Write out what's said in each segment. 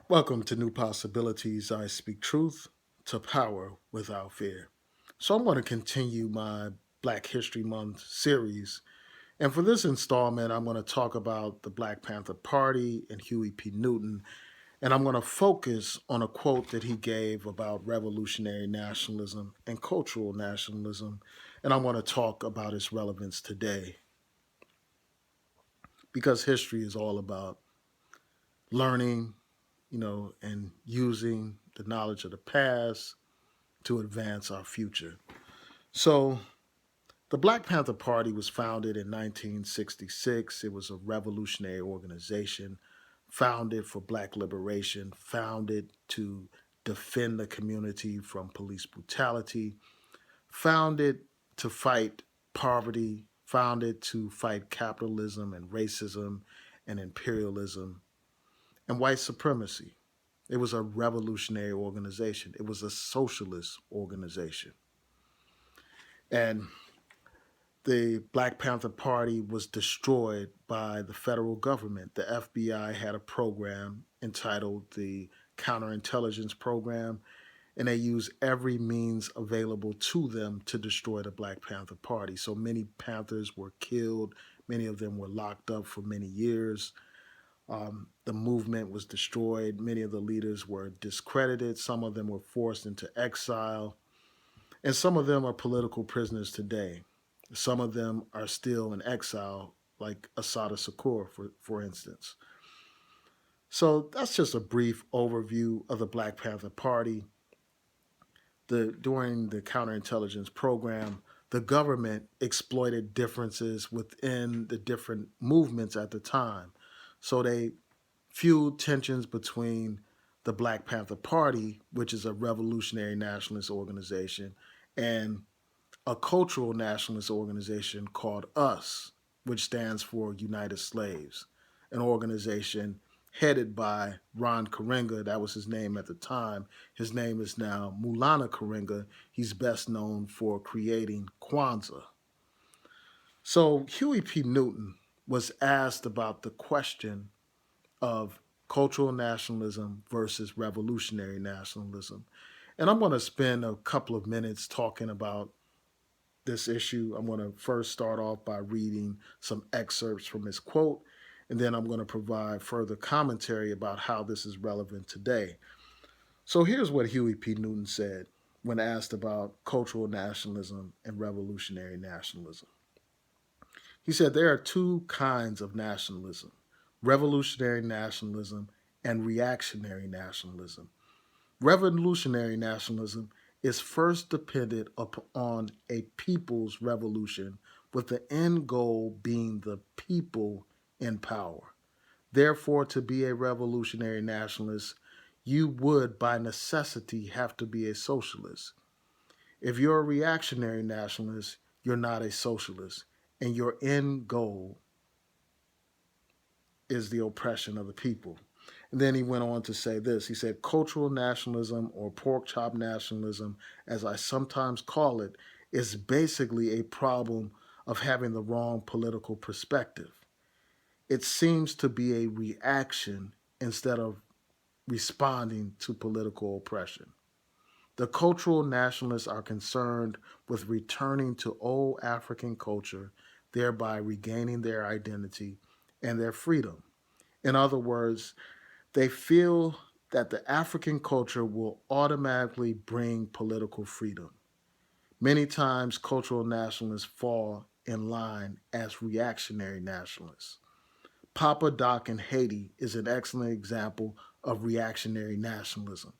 Welcome to New Possibilities. I speak truth to power without fear. So, I'm going to continue my Black History Month series. And for this installment, I'm going to talk about the Black Panther Party and Huey P. Newton. And I'm going to focus on a quote that he gave about revolutionary nationalism and cultural nationalism. And I'm going to talk about its relevance today because history is all about learning, and using the knowledge of the past to advance our future. So, the Black Panther Party was founded in 1966. It was a revolutionary organization founded for black liberation, founded to defend the community from police brutality, founded to fight poverty, founded to fight capitalism and racism and imperialism and white supremacy. It was a revolutionary organization. It was a socialist organization. And the Black Panther Party was destroyed by the federal government. The FBI had a program entitled the Counterintelligence Program, and they used every means available to them to destroy the Black Panther Party. So many Panthers were killed, many of them were locked up for many years. The movement was destroyed. Many of the leaders were discredited. Some of them were forced into exile. And some of them are political prisoners today. Some of them are still in exile, like Asada Shakur, for instance. So that's just a brief overview of the Black Panther Party. During the counterintelligence program, the government exploited differences within the different movements at the time. So they fueled tensions between the Black Panther Party, which is a revolutionary nationalist organization, and a cultural nationalist organization called US, which stands for United Slaves, an organization headed by Ron Karenga. That was his name at the time. His name is now Mulana Karenga. He's best known for creating Kwanzaa. So Huey P. Newton was asked about the question of cultural nationalism versus revolutionary nationalism. And I'm going to spend a couple of minutes talking about this issue. I'm going to first start off by reading some excerpts from his quote, and then I'm going to provide further commentary about how this is relevant today. So here's what Huey P. Newton said when asked about cultural nationalism and revolutionary nationalism. He said there are two kinds of nationalism: revolutionary nationalism and reactionary nationalism. Revolutionary nationalism is first dependent upon a people's revolution, with the end goal being the people in power. Therefore, to be a revolutionary nationalist, you would by necessity have to be a socialist. If you're a reactionary nationalist, you're not a socialist, and your end goal is the oppression of the people. And then he went on to say this. He said, cultural nationalism, or pork chop nationalism, as I sometimes call it, is basically a problem of having the wrong political perspective. It seems to be a reaction instead of responding to political oppression. The cultural nationalists are concerned with returning to old African culture, thereby regaining their identity and their freedom. In other words, they feel that the African culture will automatically bring political freedom. Many times, cultural nationalists fall in line as reactionary nationalists. Papa Doc in Haiti is an excellent example of reactionary nationalism.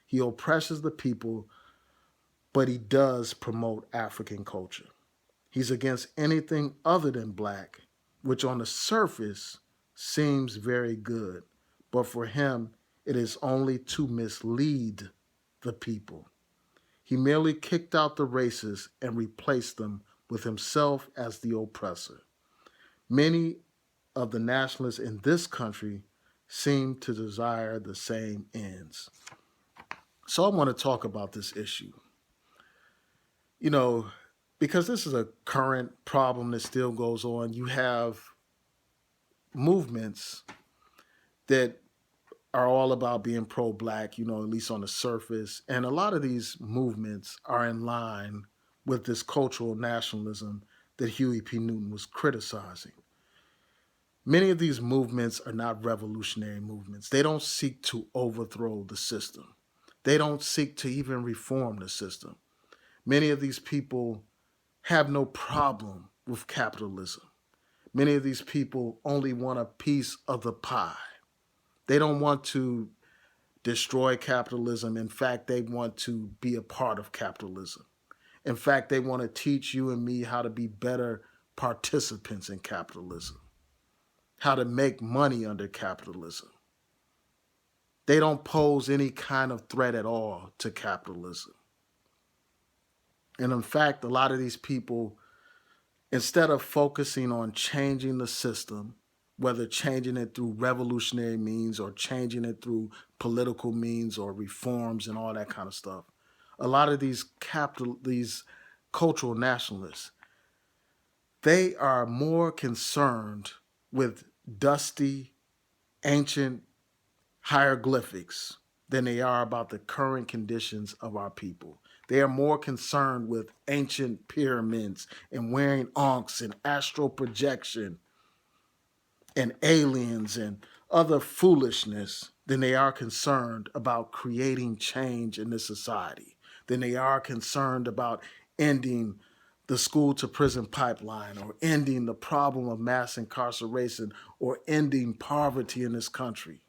He oppresses the people, but he does promote African culture. He's against anything other than black, which on the surface seems very good, but for him, it is only to mislead the people. He merely kicked out the racists and replaced them with himself as the oppressor. Many of the nationalists in this country seem to desire the same ends. So I want to talk about this issue. You know, because this is a current problem that still goes on. You have movements that are all about being pro-black, at least on the surface. And a lot of these movements are in line with this cultural nationalism that Huey P. Newton was criticizing. Many of these movements are not revolutionary movements. They don't seek to overthrow the system. They don't seek to even reform the system. Many of these people have no problem with capitalism. Many of these people only want a piece of the pie. They don't want to destroy capitalism. In fact, they want to be a part of capitalism. In fact, they want to teach you and me how to be better participants in capitalism, how to make money under capitalism. They don't pose any kind of threat at all to capitalism. And in fact, a lot of these people, instead of focusing on changing the system, whether changing it through revolutionary means or changing it through political means or reforms and all that kind of stuff, a lot of these cultural nationalists, they are more concerned with dusty, ancient hieroglyphics than they are about the current conditions of our people. They are more concerned with ancient pyramids and wearing ankhs and astral projection and aliens and other foolishness than they are concerned about creating change in this society, than they are concerned about ending the school to prison pipeline or ending the problem of mass incarceration or ending poverty in this country.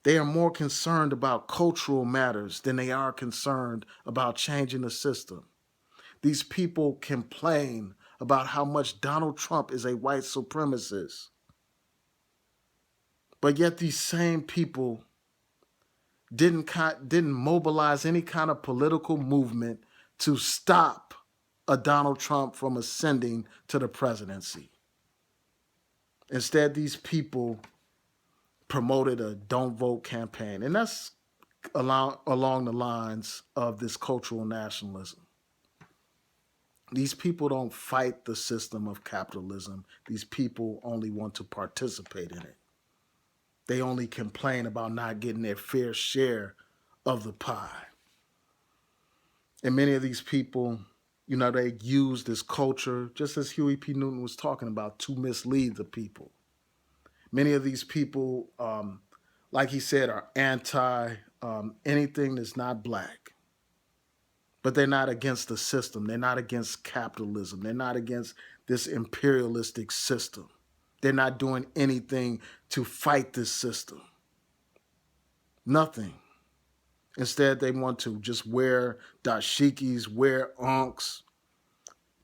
They are more concerned about cultural matters than they are concerned about changing the system. These people complain about how much Donald Trump is a white supremacist. But yet these same people didn't mobilize any kind of political movement to stop a Donald Trump from ascending to the presidency. Instead, these people promoted a don't vote campaign. And that's along the lines of this cultural nationalism. These people don't fight the system of capitalism. These people only want to participate in it. They only complain about not getting their fair share of the pie. And many of these people, they use this culture, just as Huey P. Newton was talking about, to mislead the people. Many of these people, like he said, are anti anything that's not black. But they're not against the system. They're not against capitalism. They're not against this imperialistic system. They're not doing anything to fight this system. Nothing. Instead, they want to just wear dashikis, wear ankhs,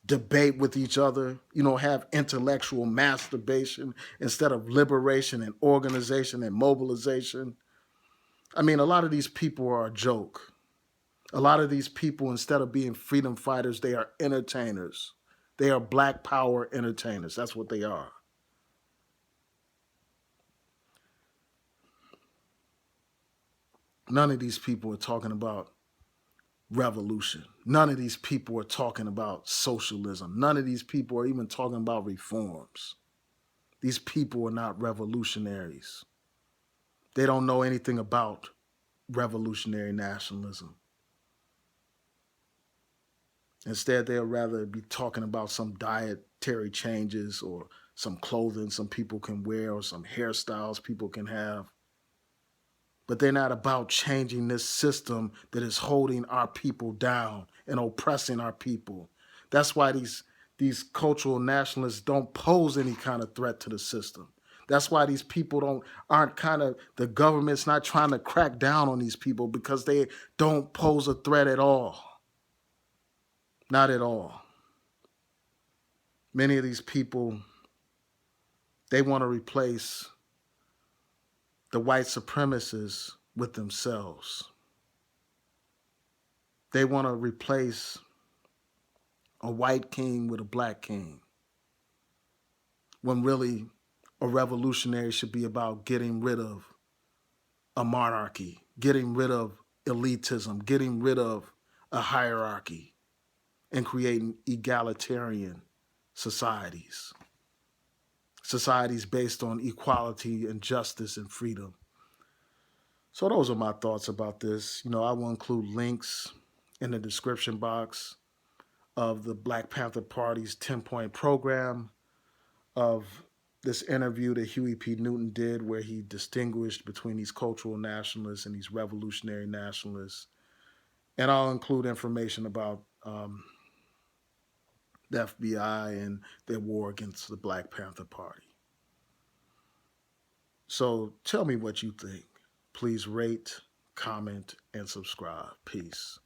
debate with each other, have intellectual masturbation instead of liberation and organization and mobilization. I mean, a lot of these people are a joke. A lot of these people, instead of being freedom fighters, they are entertainers. They are black power entertainers. That's what they are. None of these people are talking about revolution. None of these people are talking about socialism. None of these people are even talking about reforms. These people are not revolutionaries. They don't know anything about revolutionary nationalism. Instead, they'll rather be talking about some dietary changes or some clothing some people can wear or some hairstyles people can have. But they're not about changing this system that is holding our people down and oppressing our people. That's why these cultural nationalists don't pose any kind of threat to the system. That's why these people the government's not trying to crack down on these people because they don't pose a threat at all. Not at all. Many of these people, they want to replace the white supremacists with themselves. They want to replace a white king with a black king, when really a revolutionary should be about getting rid of a monarchy, getting rid of elitism, getting rid of a hierarchy, and creating egalitarian societies. Societies based on equality and justice and freedom. So those are my thoughts about this. I will include links in the description box of the Black Panther Party's 10-point program, of this interview that Huey P. Newton did, where he distinguished between these cultural nationalists and these revolutionary nationalists. And I'll include information about the FBI and their war against the Black Panther Party. So tell me what you think. Please rate, comment, and subscribe. Peace.